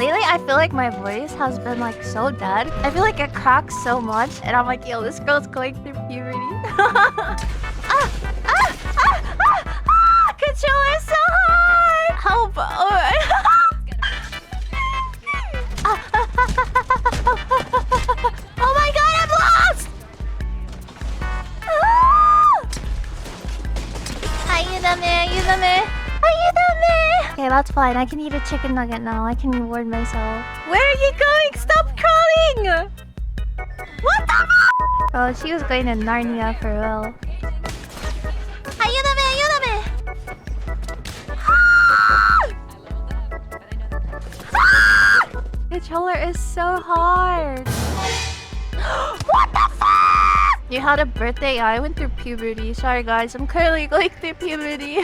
Lately, I feel like my voice has been like so dead. I feel like it cracks so much, and I'm like, yo, this girl's going through puberty. Controller so hard! Help! Oh my god, I'm lost! Okay, that's fine. I can eat a chicken nugget now. I can reward myself. Where are you going? Stop crawling! What the fuck? Oh, she was going to Narnia for real. Controller is so hard. What the fuck? You had a birthday? I went through puberty. Sorry guys, I'm currently going through puberty.